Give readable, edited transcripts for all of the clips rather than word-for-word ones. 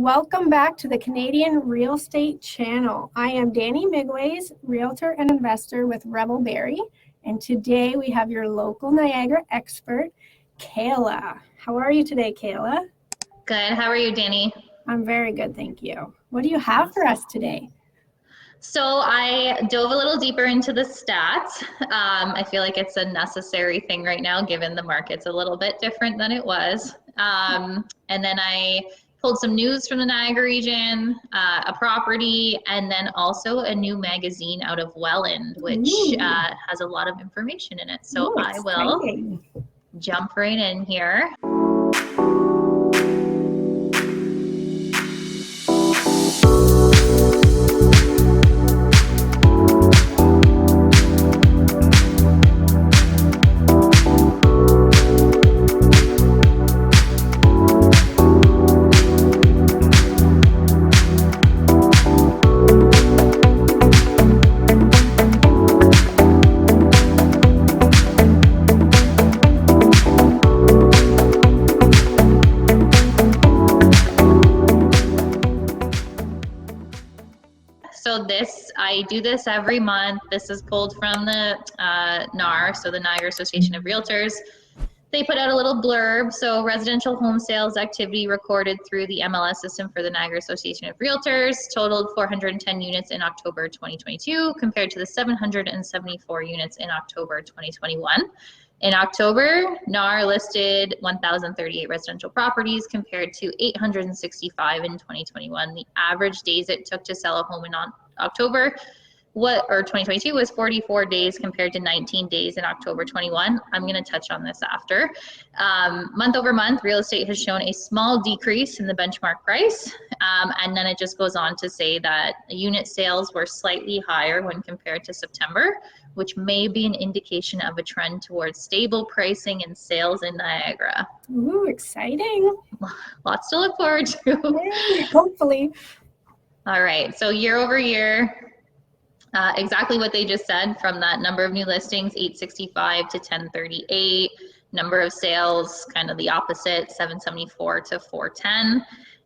Welcome back to the Canadian Real Estate Channel. I am Danni Migueis, Realtor and Investor with Rebel Barrie, and today we have your local Niagara expert, Kayla. How are you today, Kayla? Good. How are you, Danni? I'm very good, thank you. What do you have for us today? So I dove a little deeper into the stats. I feel like it's a necessary thing right now, given the market's a little bit different than it was. And then I pulled some news from the Niagara region, a property, and then also a new magazine out of Welland, which has a lot of information in it. So I will jump right in here. So I do this every month. This is pulled from the NAR, so the Niagara Association of Realtors. They put out a little blurb. So residential home sales activity recorded through the MLS system for the Niagara Association of Realtors totaled 410 units in October 2022 compared to the 774 units in October 2021. In October, NAR listed 1,038 residential properties compared to 865 in 2021. The average days it took to sell a home in October 2022 was 44 days compared to 19 days in October 21. I'm going to touch on this after. Month over month, real estate has shown a small decrease in the benchmark price. And then it just goes on to say that unit sales were slightly higher when compared to September, which may be an indication of a trend towards stable pricing and sales in Niagara. Ooh, exciting. Lots to look forward to. Yay, hopefully. All right, so year over year, exactly what they just said, from that number of new listings, 865 to 1038, number of sales, kind of the opposite, 774 to 410.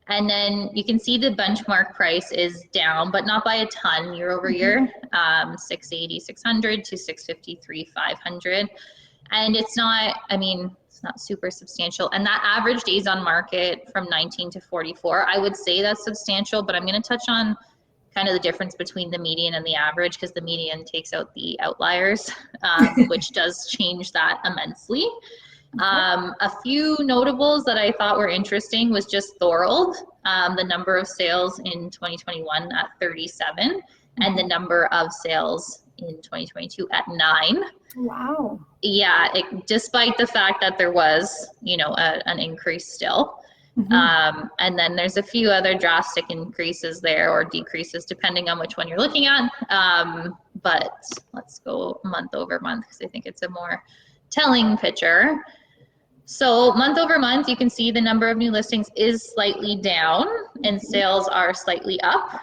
And then you can see the benchmark price is down, but not by a ton year over year, 680, 600 to 653, 500. And it's not super substantial. And that average days on market from 19 to 44, I would say that's substantial, but I'm going to touch on kind of the difference between the median and the average, because the median takes out the outliers, which does change that immensely. A few notables that I thought were interesting was just Thorold, the number of sales in 2021 at 37, and the number of sales in 2022 at 9. Wow. Yeah, despite the fact that there was, an increase still. And then there's a few other drastic increases there, or decreases, depending on which one you're looking at. But let's go month over month, because I think it's a more telling picture. So month over month, you can see the number of new listings is slightly down and sales are slightly up.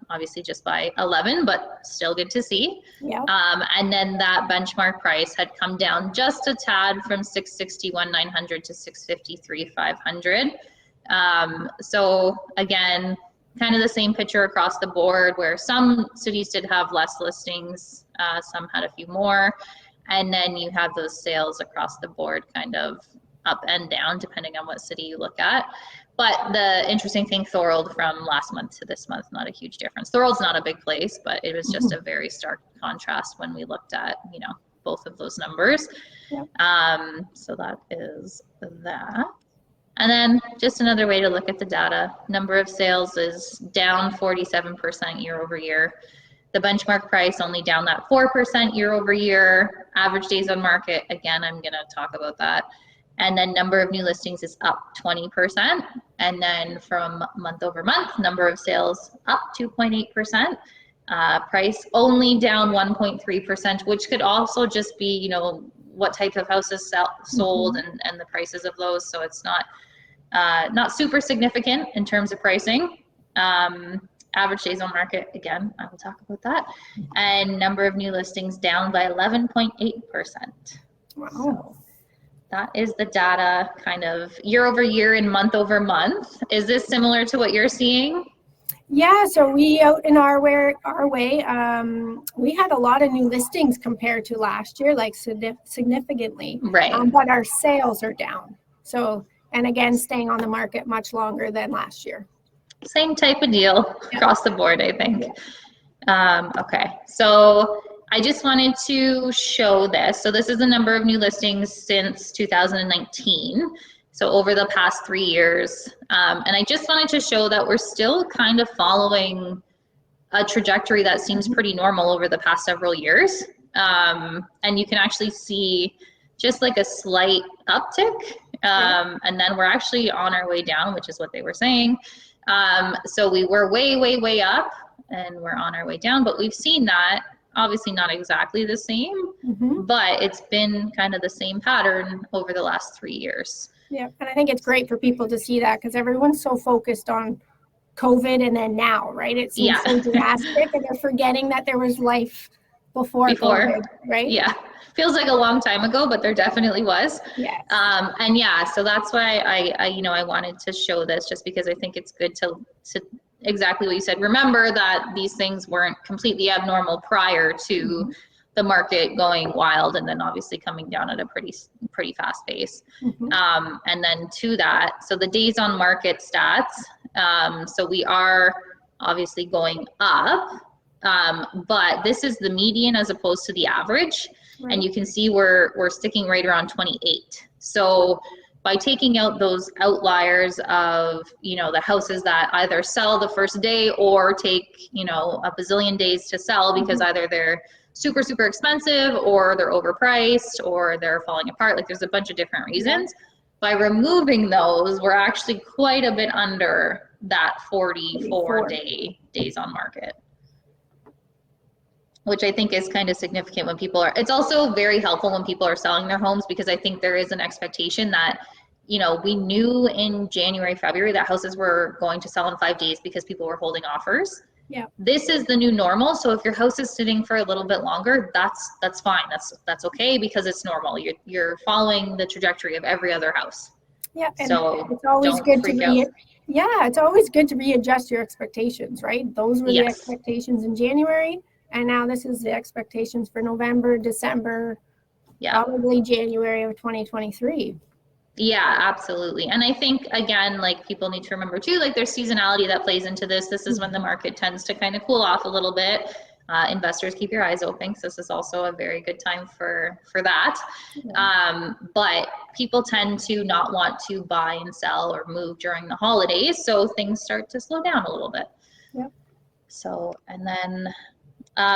Obviously just by 11, but still good to see. Yeah. And then that benchmark price had come down just a tad from 661,900 to 653,500. So again, kind of the same picture across the board, where some cities did have less listings, some had a few more, and then you have those sales across the board kind of up and down depending on what city you look at. But the interesting thing, Thorold, from last month to this month, not a huge difference. Thorold's not a big place, but it was just a very stark contrast when we looked at, both of those numbers. Yeah. So that is that. And then just another way to look at the data, number of sales is down 47% year over year. The benchmark price only down that 4% year over year. Average days on market, again, I'm going to talk about that. And then number of new listings is up 20%. And then from month over month, number of sales up 2.8%. Price only down 1.3%, which could also just be, what type of houses sold and the prices of those. So it's not super significant in terms of pricing. Average days on market, again, I will talk about that. And number of new listings down by 11.8%. Wow. that is the data kind of year over year and month over month. Is this similar to what you're seeing? Yeah, so we out in our way, we had a lot of new listings compared to last year, like significantly. Right. But our sales are down. So, and again, staying on the market much longer than last year. Same type of deal across the board, I think. Okay, so I just wanted to show this. So this is the number of new listings since 2019. So over the past 3 years. And I just wanted to show that we're still kind of following a trajectory that seems pretty normal over the past several years. And you can actually see just like a slight uptick. And then we're actually on our way down, which is what they were saying. So we were way up and we're on our way down, but we've seen that obviously not exactly the same, but it's been kind of the same pattern over the last 3 years. Yeah, and I think it's great for people to see that because everyone's so focused on COVID and then now, right? It seems so drastic and they're forgetting that there was life before COVID, right? Yeah, feels like a long time ago, but there definitely was. Yes. And yeah, so that's why I wanted to show this, just because I think it's good to exactly what you said. Remember that these things weren't completely abnormal prior to the market going wild and then obviously coming down at a pretty fast pace. And then to that, so the days on market stats, so we are obviously going up, but this is the median as opposed to the average. Right. And you can see we're sticking right around 28. So by taking out those outliers of, the houses that either sell the first day or take, a bazillion days to sell because either they're super expensive or they're overpriced or they're falling apart. Like there's a bunch of different reasons. By removing those, we're actually quite a bit under that 44 days on market, which I think is kind of significant when people are, it's also very helpful when people are selling their homes, because I think there is an expectation that, we knew in January, February that houses were going to sell in 5 days because people were holding offers. Yeah. This is the new normal. So if your house is sitting for a little bit longer, that's fine. That's okay, because it's normal. You're following the trajectory of every other house. Yeah. And so it's always good to it's always good to readjust your expectations, right? Those were the expectations in January, and now this is the expectations for November, December, probably January of 2023. Yeah, absolutely. And I think, again, like people need to remember too, like there's seasonality that plays into this. This is when the market tends to kind of cool off a little bit. Investors, keep your eyes open, because this is also a very good time for that. But people tend to not want to buy and sell or move during the holidays, so things start to slow down a little bit. Yep. So, and then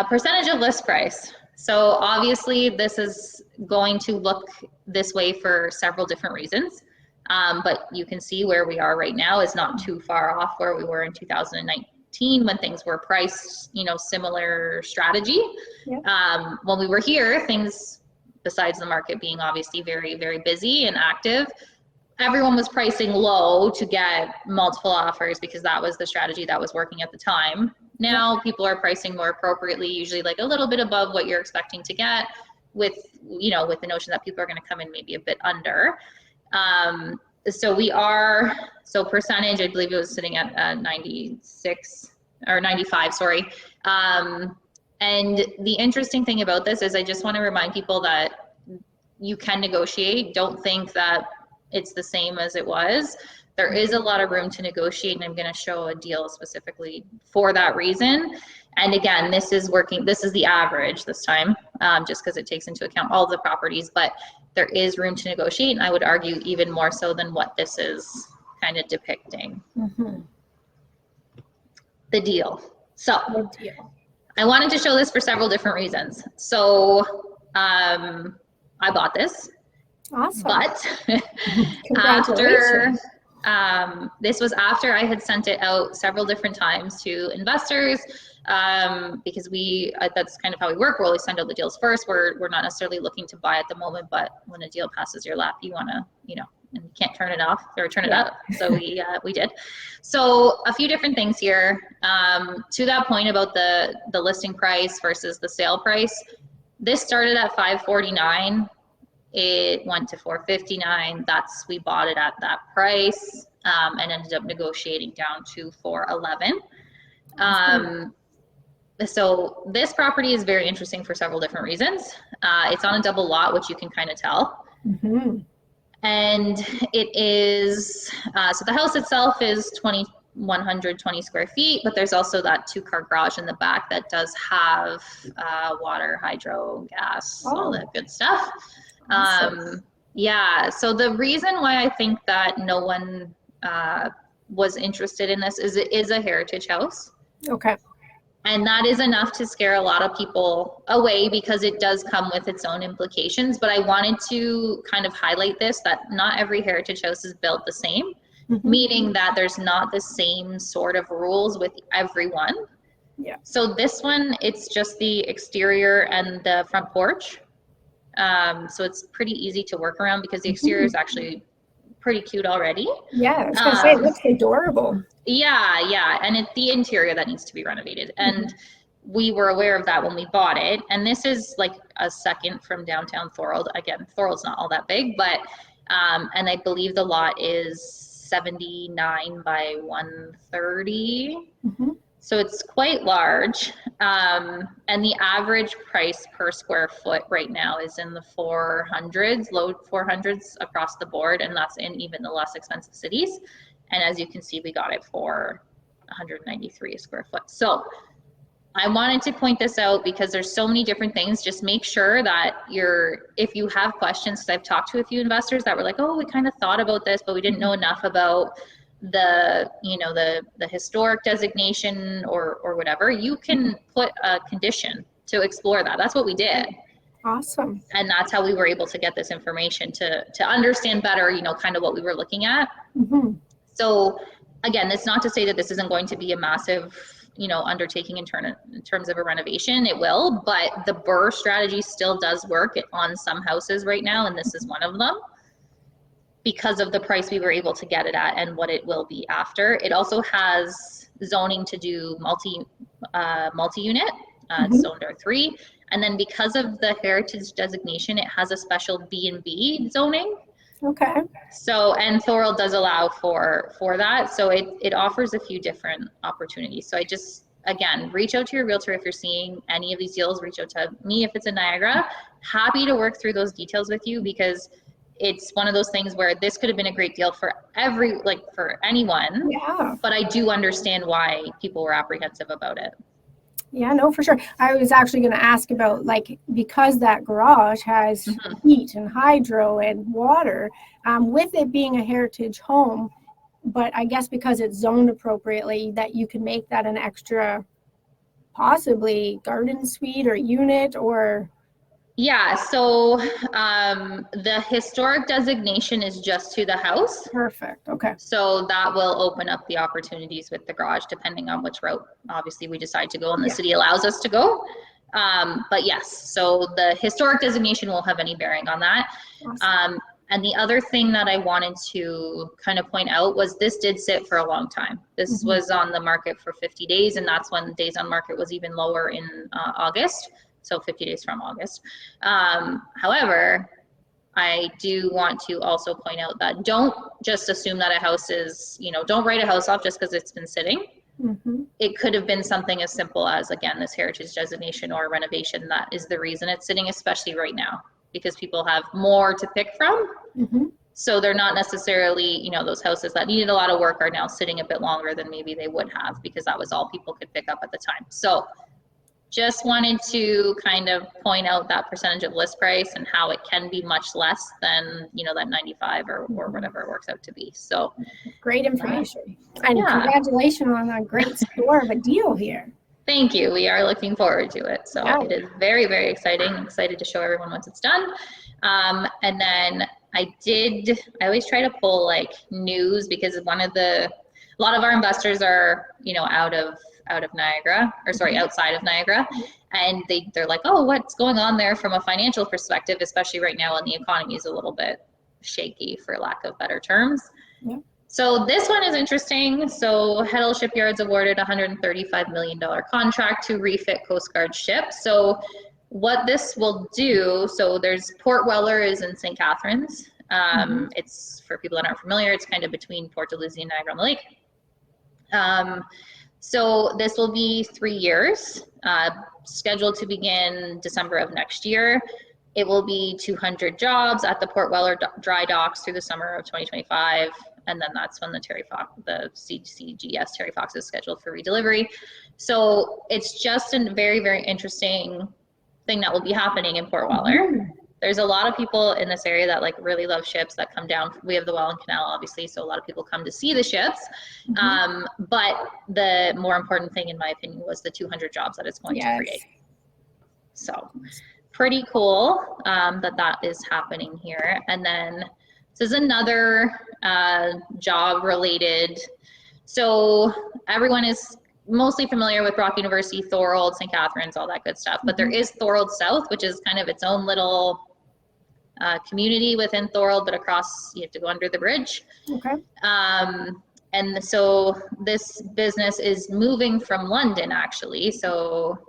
percentage of list price. So obviously this is going to look this way for several different reasons. But you can see where we are right now is not too far off where we were in 2019 when things were priced, similar strategy. Yep. When we were here, things, besides the market being obviously very, very busy and active, everyone was pricing low to get multiple offers because that was the strategy that was working at the time. Now people are pricing more appropriately, usually like a little bit above what you're expecting to get, with with the notion that people are going to come in maybe a bit under. So percentage, I believe it was sitting at 96 or 95, sorry. And the interesting thing about this is I just want to remind people that you can negotiate. Don't think that it's the same as it was. There is a lot of room to negotiate, and I'm going to show a deal specifically for that reason. And again, this is the average this time, just because it takes into account all the properties, but there is room to negotiate, and I would argue even more so than what this is kind of depicting. The deal. So I wanted to show this for several different reasons. So I bought this. Awesome. But after this was after I had sent it out several different times to investors, because that's kind of how we work. We'll always send out the deals first. We're not necessarily looking to buy at the moment, but when a deal passes your lap, you want to, and you can't turn it off or turn it up. So we did. So a few different things here. To that point about the listing price versus the sale price, this started at $549. it went to 459. We bought it at that price, and ended up negotiating down to 411. So this property is very interesting for several different reasons. It's on a double lot, which you can kind of tell. And it is, so the house itself is 2,120 square feet, but there's also that 2-car garage in the back that does have water, hydro, gas, all that good stuff. Yeah, so the reason why I think that no one was interested in this is it is a heritage house. Okay. And that is enough to scare a lot of people away because it does come with its own implications. But I wanted to kind of highlight this, that not every heritage house is built the same, meaning that there's not the same sort of rules with everyone. Yeah. So this one, it's just the exterior and the front porch. So it's pretty easy to work around because the exterior is actually pretty cute already. Yeah, I was gonna say, it looks adorable. Yeah, and it's the interior that needs to be renovated. And we were aware of that when we bought it. And this is like a second from downtown Thorold. Again, Thorold's not all that big, but, and I believe the lot is 79 by 130. So it's quite large. And the average price per square foot right now is in the 400s, low 400s across the board. And that's in even the less expensive cities. And as you can see, we got it for 193 a square foot. So I wanted to point this out because there's so many different things. Just make sure that if you have questions, because I've talked to a few investors that were like, oh, we kind of thought about this, but we didn't know enough about the historic designation or whatever. You can put a condition to explore that. That's what we did. Awesome. And that's how we were able to get this information to understand better, kind of what we were looking at. So again, it's not to say that this isn't going to be a massive, undertaking in terms of a renovation. It will, but the BRRRR strategy still does work on some houses right now, and this is one of them because of the price we were able to get it at and what it will be after. It also has zoning to do multi-unit, it's zoned R3, and then because of the heritage designation, it has a special B&B zoning. Okay. So, and Thorold does allow for that. So it offers a few different opportunities. So I just, again, reach out to your realtor if you're seeing any of these deals. Reach out to me if it's in Niagara. Happy to work through those details with you because it's one of those things where this could have been a great deal for for anyone. Yeah. But I do understand why people were apprehensive about it. Yeah, no, for sure. I was actually going to ask about, because that garage has heat and hydro and water, with it being a heritage home, but I guess because it's zoned appropriately, that you can make that an extra, possibly garden suite or unit or... Yeah, so the historic designation is just to the house. Perfect, okay. So that will open up the opportunities with the garage, depending on which route, obviously, we decide to go and the city allows us to go. But yes, so the historic designation won't have any bearing on that. Awesome. And the other thing that I wanted to kind of point out was this did sit for a long time. This was on the market for 50 days, and that's when days on market was even lower in August. So 50 days from August. However, I do want to also point out that don't just assume that a house is, don't write a house off just because it's been sitting. It could have been something as simple as, again, this heritage designation or renovation that is the reason it's sitting, especially right now, because people have more to pick from. So they're not necessarily, those houses that needed a lot of work are now sitting a bit longer than maybe they would have because that was all people could pick up at the time. So just wanted to kind of point out that percentage of list price and how it can be much less than, that 95 or whatever it works out to be. So great information. And congratulations on a great score of a deal here. Thank you. We are looking forward to it. So it is very, very exciting. I'm excited to show everyone once it's done. And then I always try to pull news because a lot of our investors are, out of Niagara, outside of Niagara. And they're like, oh, what's going on there from a financial perspective, especially right now when the economy is a little bit shaky, for lack of better terms. So this one is interesting. So Heddle Shipyards awarded $135 million contract to refit Coast Guard ships. So what this will do, so there's Port Weller is in St. Catharines. It's, for people that aren't familiar, it's kind of between Port Dalhousie and Niagara on the Lake. So this will be 3 years, scheduled to begin December of next year. It will be 200 jobs at the Port Weller dry docks through the summer of 2025. And then that's when the CCGS Terry Fox is scheduled for redelivery. So it's just a very, very interesting thing that will be happening in Port Weller. There's a lot of people in this area that like really love ships that come down. We have the Welland Canal, obviously, so a lot of people come to see the ships. But the more important thing, in my opinion, was the 200 jobs that it's going to create. So pretty cool that is happening here. And then this is another job related. So everyone is mostly familiar with Brock University, Thorold, St. Catharines, all that good stuff. But there is Thorold South, which is kind of its own little community within Thorold, but across, you have to go under the bridge. Okay. And so this business is moving from London, actually. So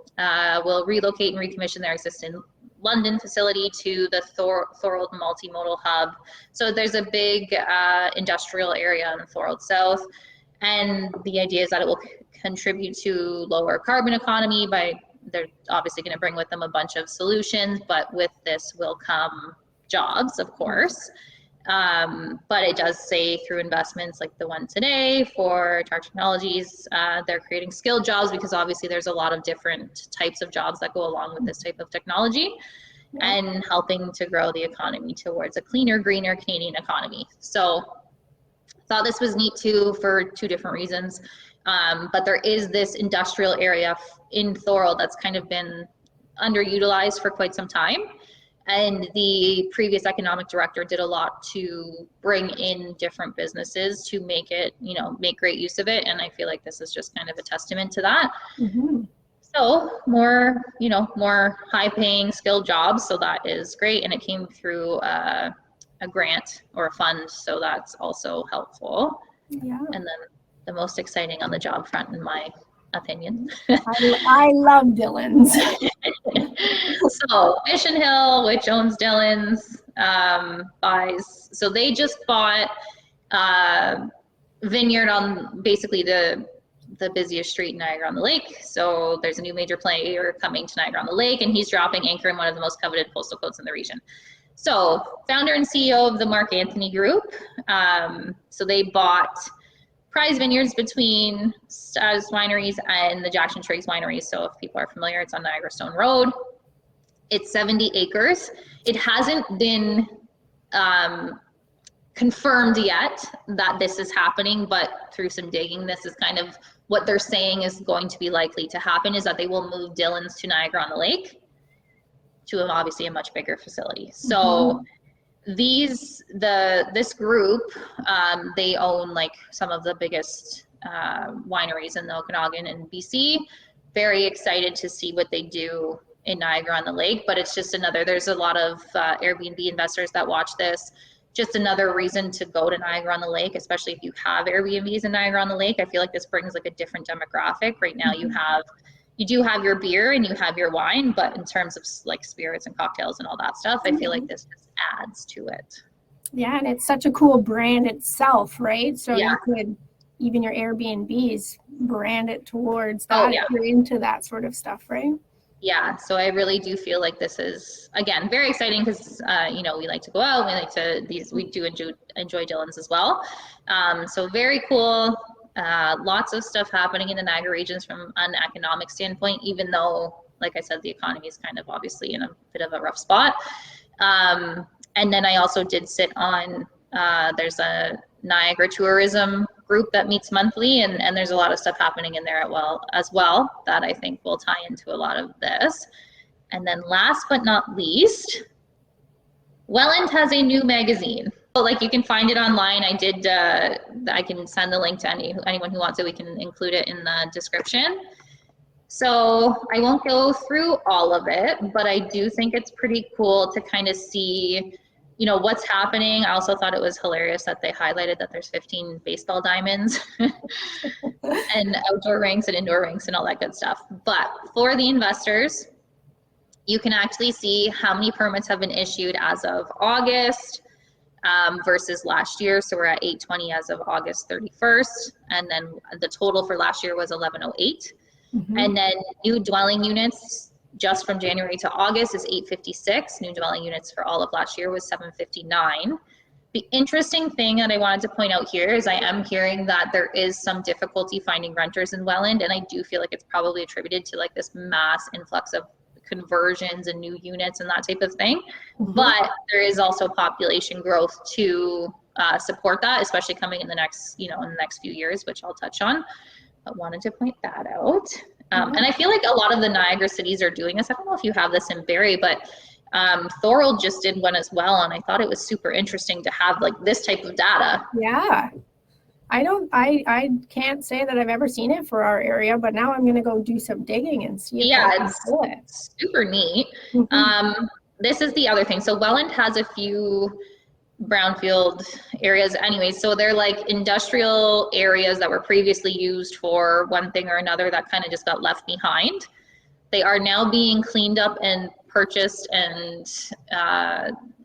we'll relocate and recommission their existing London facility to the Thorold multimodal hub. So there's a big industrial area in Thorold South. And the idea is that it will contribute to lower carbon economy by, they're obviously going to bring with them a bunch of solutions, but with this will come jobs, of course. But it does say through investments like the one today for Tar Technologies, they're creating skilled jobs, because obviously there's a lot of different types of jobs that go along with this type of technology, and helping to grow the economy towards a cleaner, greener Canadian economy. So thought this was neat too for two different reasons. But there is this industrial area in Thorold that's kind of been underutilized for quite some time. And the previous economic director did a lot to bring in different businesses to make it, make great use of it. And I feel like this is just kind of a testament to that. So more, more high paying skilled jobs. So that is great. And it came through a grant or a fund. So that's also helpful. Yeah. And then the most exciting on the job front, in my opinion. I love Dillon's. So Mission Hill, which owns Dillon's, buys. So they just bought vineyard on basically the busiest street in Niagara on the Lake. So there's a new major player coming to Niagara on the Lake, and he's dropping anchor in one of the most coveted postal codes in the region. So founder and CEO of the Mark Anthony Group. So they bought prize vineyards between Stas Wineries and the Jackson Triggs Wineries. So if people are familiar, it's on Niagara Stone Road. It's 70 acres. It hasn't been confirmed yet that this is happening, but through some digging, this is kind of what they're saying is going to be likely to happen, is that they will move Dillon's to Niagara on the Lake, to obviously a much bigger facility. So this group, they own like some of the biggest wineries in the Okanagan and BC. Very excited to see what they do in Niagara on the Lake, but it's just there's a lot of Airbnb investors that watch this. Just another reason to go to Niagara on the Lake, especially if you have Airbnbs in Niagara on the Lake. I feel like this brings like a different demographic. Right now you do have your beer and you have your wine, but in terms of like spirits and cocktails and all that stuff, I feel like this just adds to it. Yeah, and it's such a cool brand itself, right? So you could, even your Airbnbs, brand it towards that if you're into that sort of stuff, right? Yeah, so I really do feel like this is, again, very exciting because, we like to go out, we do enjoy Dillon's as well. So very cool. Lots of stuff happening in the Niagara regions from an economic standpoint, even though, like I said, the economy is kind of obviously in a bit of a rough spot. And then I also did sit on, there's a Niagara tourism group that meets monthly, and there's a lot of stuff happening in there as well that I think will tie into a lot of this. And then last but not least, Welland has a new magazine. So like you can find it online. I can send the link to anyone who wants it. We can include it in the description. So I won't go through all of it, but I do think it's pretty cool to kind of see, what's happening. I also thought it was hilarious that they highlighted that there's 15 baseball diamonds and outdoor rinks and indoor rinks and all that good stuff. But for the investors, you can actually see how many permits have been issued as of August versus last year. So we're at 820 as of August 31st. And then the total for last year was 1108. And then new dwelling units just from January to August is 856. New dwelling units for all of last year was 759. The interesting thing that I wanted to point out here is I am hearing that there is some difficulty finding renters in Welland, and I do feel like it's probably attributed to like this mass influx of conversions and new units and that type of thing. But there is also population growth to support that, especially coming in the next, in the next few years, which I'll touch on. But wanted to point that out. And I feel like a lot of the Niagara cities are doing this. I don't know if you have this in Barrie, but Thorold just did one as well, and I thought it was super interesting to have like this type of data. Yeah. I can't say that I've ever seen it for our area, but now I'm going to go do some digging and see if I can do it. It's super neat. This is the other thing. So Welland has a few brownfield areas anyways. So they're like industrial areas that were previously used for one thing or another that kind of just got left behind. They are now being cleaned up and purchased, and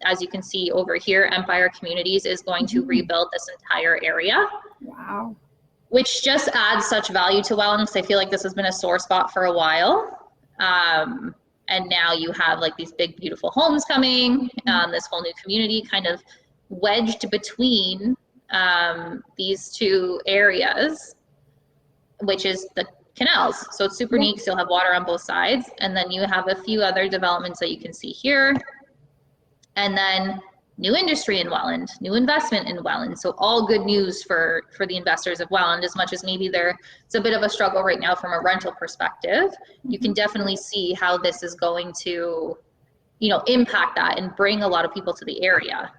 as you can see over here, Empire Communities is going to rebuild this entire area. Wow. Which just adds such value to Welland, because I feel like this has been a sore spot for a while. And now you have like these big, beautiful homes coming, this whole new community kind of wedged between these two areas, which is the canals. So it's super neat because you'll have water on both sides. And then you have a few other developments that you can see here. And then new industry in Welland, new investment in Welland. So all good news for the investors of Welland, as much as maybe it's a bit of a struggle right now from a rental perspective. You can definitely see how this is going to, impact that and bring a lot of people to the area.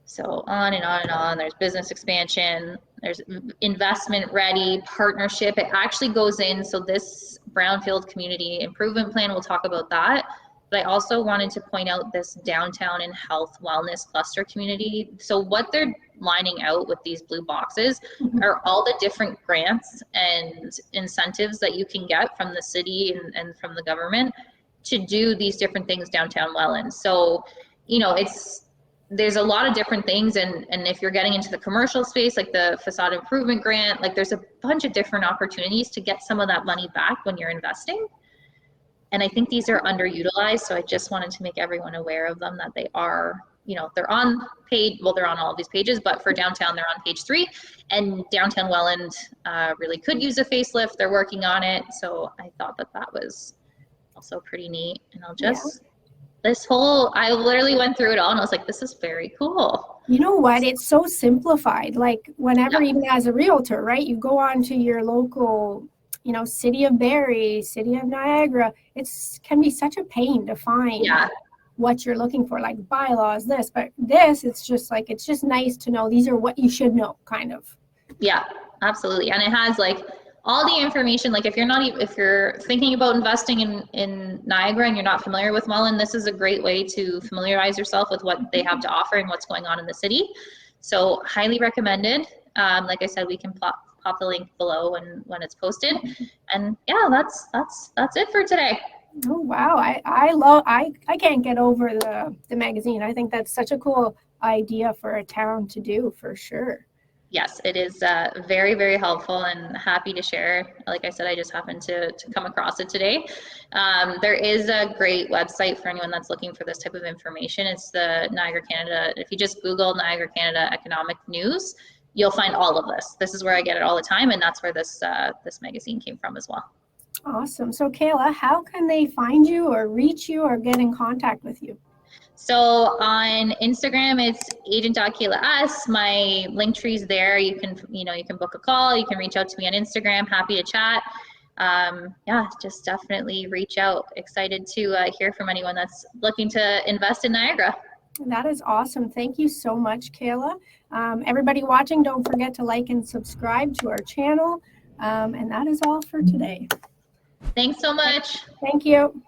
So on and on and on. There's business expansion, there's investment ready, partnership. It actually goes in. So this brownfield community improvement plan, we'll talk about that. But I also wanted to point out this downtown and health wellness cluster community. So what they're lining out with these blue boxes are all the different grants and incentives that you can get from the city and from the government to do these different things downtown Welland. So, there's a lot of different things, and if you're getting into the commercial space, like the facade improvement grant, like there's a bunch of different opportunities to get some of that money back when you're investing. And I think these are underutilized, so I just wanted to make everyone aware of them, that they are, they're on page, well, they're on all of these pages, but for downtown, they're on page 3, and downtown Welland really could use a facelift. They're working on it, so I thought that was also pretty neat. And I'll just... I literally went through it all and I was like, this is very cool. You know what? It's so simplified. Like whenever, even as a realtor, right? You go on to your local, city of Barrie, city of Niagara. Can be such a pain to find what you're looking for, like bylaws, this, but this, it's just nice to know these are what you should know, kind of. Yeah, absolutely. And it has like all the information, like if you're thinking about investing in Niagara and you're not familiar with Welland, this is a great way to familiarize yourself with what they have to offer and what's going on in the city. So highly recommended. Like I said, we can pop the link below when it's posted. And yeah, that's it for today. Oh wow, I can't get over the magazine. I think that's such a cool idea for a town to do, for sure. Yes, it is very, very helpful, and happy to share. Like I said, I just happened to come across it today. There is a great website for anyone that's looking for this type of information. It's the Niagara Canada. If you just Google Niagara Canada Economic News, you'll find all of this. This is where I get it all the time, and that's where this magazine came from as well. Awesome. So Kayla, how can they find you or reach you or get in contact with you? So on Instagram, it's agent.KaylaS. My link tree is there. You can book a call. You can reach out to me on Instagram. Happy to chat. Just definitely reach out. Excited to hear from anyone that's looking to invest in Niagara. That is awesome. Thank you so much, Kayla. Everybody watching, don't forget to like and subscribe to our channel. And that is all for today. Thanks so much. Thank you.